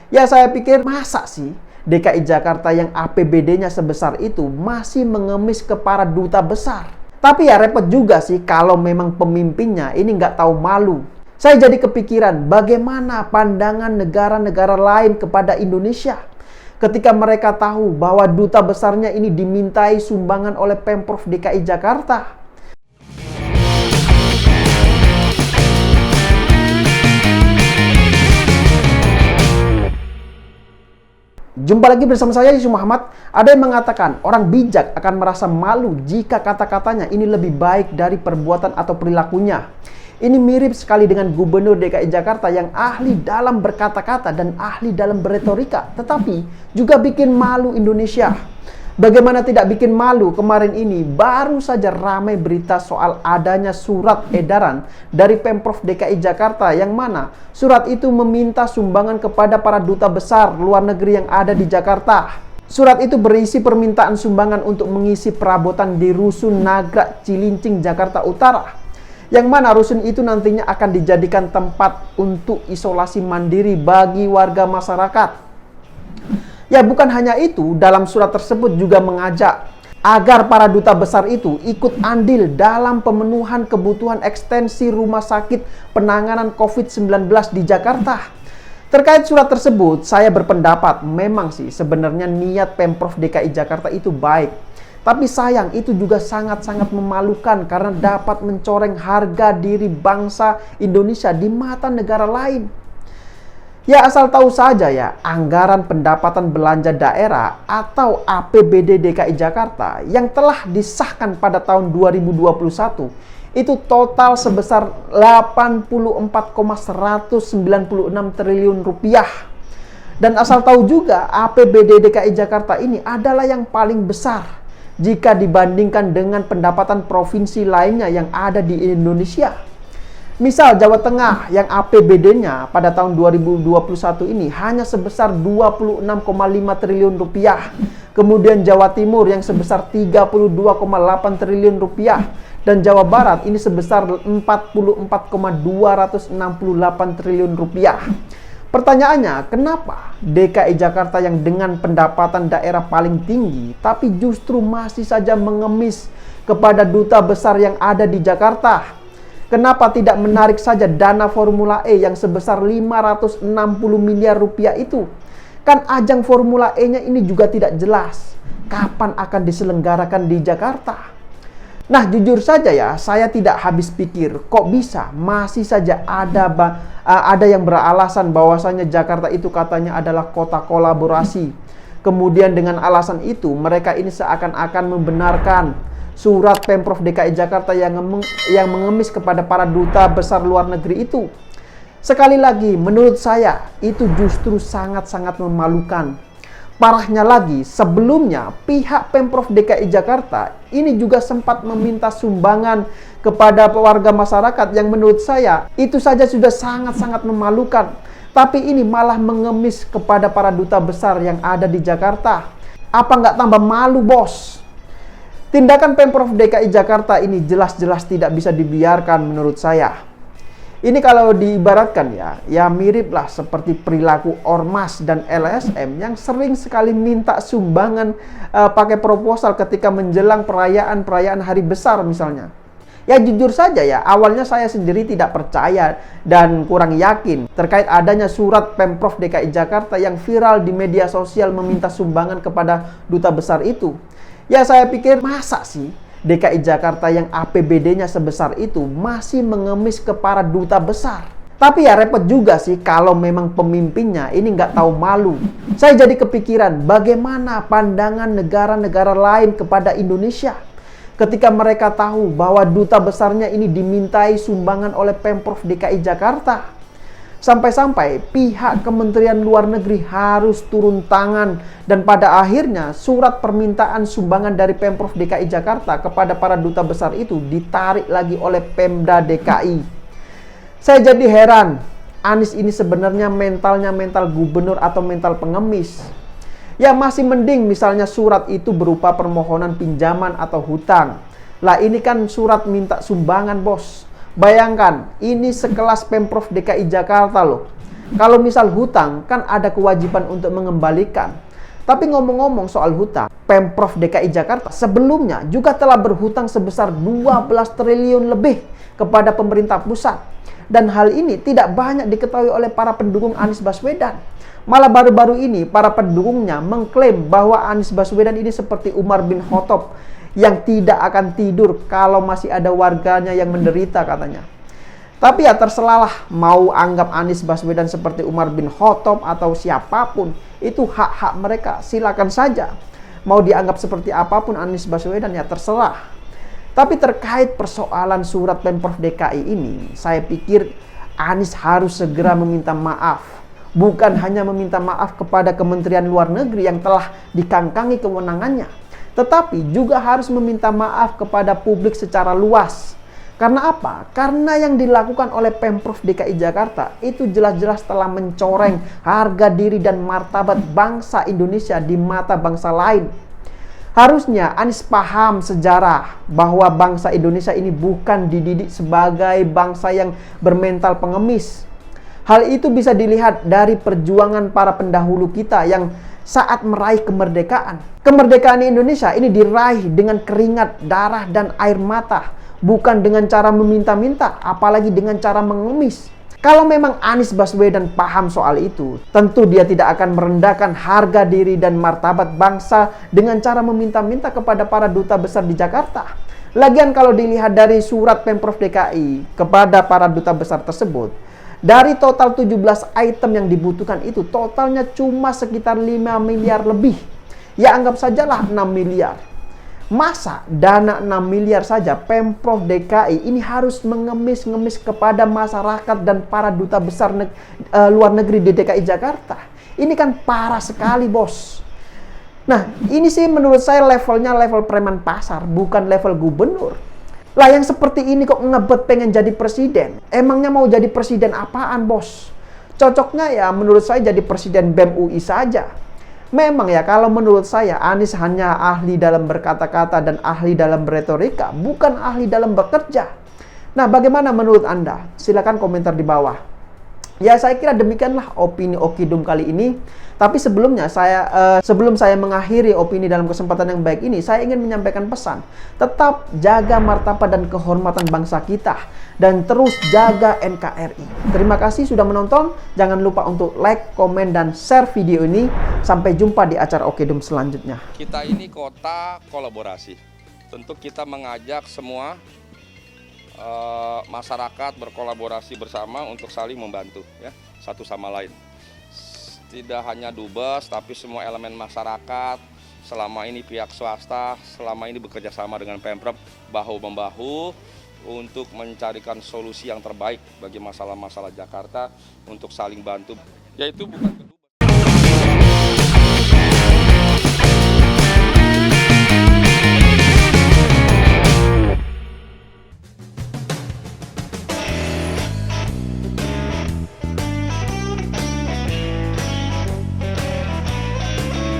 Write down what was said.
Ya saya pikir masa sih DKI Jakarta yang APBD-nya sebesar itu masih mengemis ke para duta besar. Tapi ya repot juga sih kalau memang pemimpinnya ini nggak tahu malu. Saya jadi kepikiran bagaimana pandangan negara-negara lain kepada Indonesia ketika mereka tahu bahwa duta besarnya ini dimintai sumbangan oleh Pemprov DKI Jakarta. Jumpa lagi bersama saya, Yusuf Muhammad. Ada yang mengatakan orang bijak akan merasa malu jika kata-katanya ini lebih baik dari perbuatan atau perilakunya. Ini mirip sekali dengan Gubernur DKI Jakarta yang ahli dalam berkata-kata dan ahli dalam berretorika, tetapi juga bikin malu Indonesia. Bagaimana tidak bikin malu, kemarin ini baru saja ramai berita soal adanya surat edaran dari Pemprov DKI Jakarta yang mana surat itu meminta sumbangan kepada para duta besar luar negeri yang ada di Jakarta. Surat itu berisi permintaan sumbangan untuk mengisi perabotan di Rusun Nagrek Cilincing, Jakarta Utara. Yang mana rusun itu nantinya akan dijadikan tempat untuk isolasi mandiri bagi warga masyarakat. Ya bukan hanya itu, dalam surat tersebut juga mengajak agar para duta besar itu ikut andil dalam pemenuhan kebutuhan ekstensi rumah sakit penanganan COVID-19 di Jakarta. Terkait surat tersebut, saya berpendapat memang sih sebenarnya niat Pemprov DKI Jakarta itu baik. Tapi sayang itu juga sangat-sangat memalukan karena dapat mencoreng harga diri bangsa Indonesia di mata negara lain. Ya asal tahu saja ya, anggaran pendapatan belanja daerah atau APBD DKI Jakarta yang telah disahkan pada tahun 2021 itu total sebesar 84,196 triliun rupiah. Dan asal tahu juga APBD DKI Jakarta ini adalah yang paling besar jika dibandingkan dengan pendapatan provinsi lainnya yang ada di Indonesia. Misal Jawa Tengah yang APBD-nya pada tahun 2021 ini hanya sebesar 26,5 triliun rupiah. Kemudian Jawa Timur yang sebesar 32,8 triliun rupiah. Dan Jawa Barat ini sebesar 44,268 triliun rupiah. Pertanyaannya, kenapa DKI Jakarta yang dengan pendapatan daerah paling tinggi tapi justru masih saja mengemis kepada duta besar yang ada di Jakarta? Kenapa tidak menarik saja dana Formula E yang sebesar 560 miliar rupiah itu? Kan ajang Formula E-nya ini juga tidak jelas kapan akan diselenggarakan di Jakarta. Nah jujur saja ya, saya tidak habis pikir kok bisa masih saja ada yang beralasan bahwasanya Jakarta itu katanya adalah kota kolaborasi. Kemudian dengan alasan itu mereka ini seakan-akan membenarkan surat Pemprov DKI Jakarta yang mengemis kepada para duta besar luar negeri itu. Sekali lagi, menurut saya itu justru sangat-sangat memalukan. Parahnya lagi, sebelumnya pihak Pemprov DKI Jakarta ini juga sempat meminta sumbangan kepada warga masyarakat yang menurut saya itu saja sudah sangat-sangat memalukan. Tapi ini malah mengemis kepada para duta besar yang ada di Jakarta. Apa nggak tambah malu, bos? Tindakan Pemprov DKI Jakarta ini jelas-jelas tidak bisa dibiarkan menurut saya. Ini kalau diibaratkan ya miriplah seperti perilaku Ormas dan LSM yang sering sekali minta sumbangan pakai proposal ketika menjelang perayaan hari besar misalnya. Ya jujur saja ya, awalnya saya sendiri tidak percaya dan kurang yakin terkait adanya surat Pemprov DKI Jakarta yang viral di media sosial meminta sumbangan kepada duta besar itu. Ya saya pikir masa sih DKI Jakarta yang APBD-nya sebesar itu masih mengemis ke para duta besar. Tapi ya repot juga sih kalau memang pemimpinnya ini nggak tahu malu. Saya jadi kepikiran bagaimana pandangan negara-negara lain kepada Indonesia ketika mereka tahu bahwa duta besarnya ini dimintai sumbangan oleh Pemprov DKI Jakarta. Sampai-sampai pihak Kementerian Luar Negeri harus turun tangan dan pada akhirnya surat permintaan sumbangan dari Pemprov DKI Jakarta kepada para duta besar itu ditarik lagi oleh Pemda DKI. Saya jadi heran, Anies ini sebenarnya mental gubernur atau mental pengemis. Ya masih mending misalnya surat itu berupa permohonan pinjaman atau hutang. Lah ini kan surat minta sumbangan, bos. Bayangkan, ini sekelas Pemprov DKI Jakarta loh. Kalau misal hutang, kan ada kewajiban untuk mengembalikan. Tapi ngomong-ngomong soal hutang, Pemprov DKI Jakarta sebelumnya juga telah berhutang sebesar 12 triliun lebih kepada pemerintah pusat. Dan hal ini tidak banyak diketahui oleh para pendukung Anies Baswedan. Malah baru-baru ini para pendukungnya mengklaim bahwa Anies Baswedan ini seperti Umar bin Khattab yang tidak akan tidur kalau masih ada warganya yang menderita katanya. Tapi ya terserahlah, mau anggap Anies Baswedan seperti Umar bin Khattab atau siapapun, itu hak-hak mereka, silakan saja. Mau dianggap seperti apapun Anies Baswedan ya terserah. Tapi terkait persoalan surat Pemprov DKI ini, saya pikir Anies harus segera meminta maaf. Bukan hanya meminta maaf kepada Kementerian Luar Negeri yang telah dikangkangi kewenangannya, tetapi juga harus meminta maaf kepada publik secara luas. Karena apa? Karena yang dilakukan oleh Pemprov DKI Jakarta itu jelas-jelas telah mencoreng harga diri dan martabat bangsa Indonesia di mata bangsa lain. Harusnya Anies paham sejarah bahwa bangsa Indonesia ini bukan dididik sebagai bangsa yang bermental pengemis. Hal itu bisa dilihat dari perjuangan para pendahulu kita yang saat meraih kemerdekaan. Kemerdekaan Indonesia ini diraih dengan keringat, darah, dan air mata. Bukan dengan cara meminta-minta, apalagi dengan cara mengemis. Kalau memang Anies Baswedan paham soal itu, tentu dia tidak akan merendahkan harga diri dan martabat bangsa dengan cara meminta-minta kepada para duta besar di Jakarta. Lagian kalau dilihat dari surat Pemprov DKI kepada para duta besar tersebut, dari total 17 item yang dibutuhkan itu, totalnya cuma sekitar 5 miliar lebih. Ya anggap sajalah 6 miliar. Masa dana 6 miliar saja Pemprov DKI ini harus mengemis-ngemis kepada masyarakat dan para duta besar luar negeri di DKI Jakarta? Ini kan parah sekali, bos. Nah, ini sih menurut saya levelnya level preman pasar, bukan level gubernur. Lah yang seperti ini kok ngebet pengen jadi presiden? Emangnya mau jadi presiden apaan, bos? Cocoknya ya menurut saya jadi presiden BEM UI saja. Memang ya kalau menurut saya Anies hanya ahli dalam berkata-kata dan ahli dalam berretorika, bukan ahli dalam bekerja. Nah, bagaimana menurut Anda? Silakan komentar di bawah. Ya, saya kira demikianlah opini Okidum kali ini. Tapi sebelumnya sebelum saya mengakhiri opini dalam kesempatan yang baik ini, saya ingin menyampaikan pesan. Tetap jaga martabat dan kehormatan bangsa kita dan terus jaga NKRI. Terima kasih sudah menonton. Jangan lupa untuk like, komen, dan share video ini. Sampai jumpa di acara Okidum selanjutnya. Kita ini kota kolaborasi. Tentu kita mengajak semua masyarakat berkolaborasi bersama untuk saling membantu ya, satu sama lain. Tidak hanya Dubes, tapi semua elemen masyarakat, selama ini pihak swasta, selama ini bekerja sama dengan Pemprov bahu-membahu untuk mencarikan solusi yang terbaik bagi masalah-masalah Jakarta untuk saling bantu. Yaitu bukan